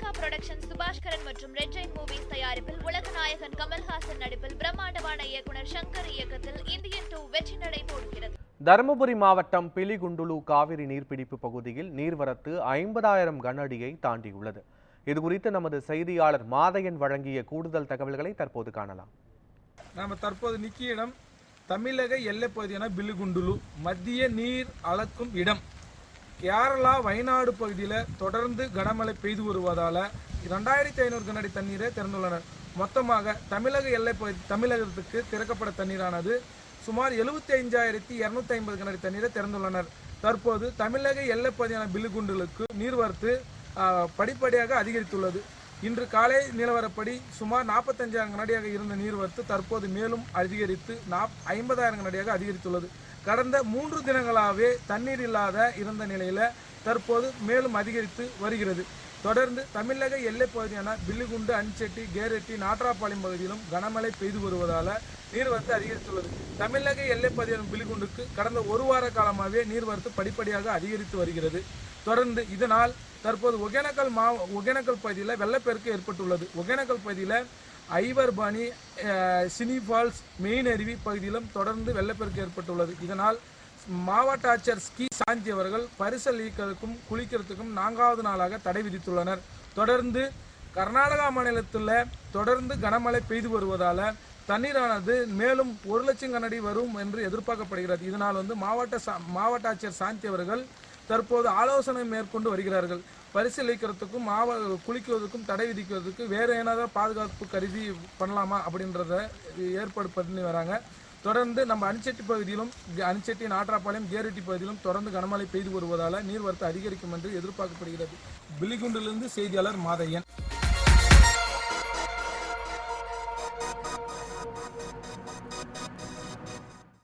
Lyca production Subaskaran மற்றும் red Jain movies தயாரிப்பில் உலகநாயகன் கமல்ஹாசன் நடிப்பில் பிரம்மாண்டமான இயக்குனர் சங்கர் இயக்கத்தில் இந்தியன் 2 வெற்றி நடை போடுகிறது. தருமபுரி மாவட்டம் பிலிகுண்டுலு காவிரி நீர்பிடிப்பு பகுதியில் நீர்வரத்து 50,000 கனஅடியை தாண்டியுள்ளது. இதுகுறித்து நமது செய்தியாளர் மாதையன் வழங்கிய கூடுதல் தகவல்களை தற்போது காணலாம். நாம் தற்போது நிற்கிய இடம் தமிழக எல்லைப் பகுதியான பிலிகுண்டுலு மத்திய நீர் அளக்கும் இடம். கேரளா வயநாடு பகுதியில் தொடர்ந்து கனமழை பெய்து வருவதால் 2500 கனஅடி தண்ணீரை திறந்துள்ளனர். மொத்தமாக தமிழக எல்லை பகுதி தமிழகத்துக்கு திறக்கப்பட தண்ணீரானது சுமார் 75,250 கனஅடி தண்ணீரை திறந்துள்ளனர். தற்போது தமிழக எல்லைப் பகுதியான பிலிகுண்டுலுக்கு நீர்வரத்து படிப்படியாக அதிகரித்துள்ளது. இன்று காலை நிலவரப்படி சுமார் 45,000 கனஅடியாக இருந்த நீர்வரத்து தற்போது மேலும் அதிகரித்து 50,000 கனஅடியாக அதிகரித்துள்ளது. கடந்த 3 தினங்களாகவே தண்ணீர் இல்லாத இருந்த நிலையில் தற்போது மேலும் அதிகரித்து வருகிறது. தொடர்ந்து தமிழக எல்லைப் பகுதியான பில்லிகுண்டு, அன்செட்டி, கேரெட்டி, நாட்ராபாளையம் பகுதியிலும் கனமழை பெய்து வருவதால் நீர்வரத்து அதிகரித்துள்ளது. தமிழக எல்லைப் பகுதியான பில்லிகுண்டுக்கு கடந்த ஒரு வார காலமாகவே நீர்வரத்து படிப்படியாக அதிகரித்து வருகிறது. தொடர்ந்து இதனால் தற்போது ஒகேனக்கல் பகுதியில் வெள்ளப்பெருக்கு ஏற்பட்டுள்ளது. ஒகேனக்கல் பகுதியில் ஐவர்பாணி, சினி ஃபால்ஸ், மெயின் அருவி பகுதியிலும் தொடர்ந்து வெள்ளப்பெருக்கு ஏற்பட்டுள்ளது. இதனால் மாவட்ட ஆட்சியர் ஸ்கி சாந்தி அவர்கள் பரிசல் இயக்கிறதுக்கும் குளிக்கிறதுக்கும் 4வது நாளாக தடை விதித்துள்ளனர். தொடர்ந்து கர்நாடகா மாநிலத்தில் தொடர்ந்து கனமழை பெய்து வருவதால் தண்ணீரானது மேலும் 1 லட்சம் கனஅடி வரும் என்று எதிர்பார்க்கப்படுகிறது. இதனால் மாவட்ட ஆட்சியர் சாந்தி அவர்கள் தற்போது ஆலோசனை மேற்கொண்டு வருகிறார்கள். பரிசீலிக்கிறதுக்கும் குளிக்குவதற்கும் தடை விதிக்கிறதுக்கு வேறு ஏதாவது பாதுகாப்பு கருதி பண்ணலாமா அப்படின்றத ஏற்பாடு பண்ணி வராங்க. தொடர்ந்து நம்ம அன்செட்டி பகுதியிலும், அன்செட்டி, நாட்ராபாளையம், கேரெட்டி பகுதியிலும் தொடர்ந்து கனமழை பெய்து வருவதால் நீர்வரத்து அதிகரிக்கும் என்று எதிர்பார்க்கப்படுகிறது. பிலிகுண்டிலிருந்து செய்தியாளர் மாதையன்.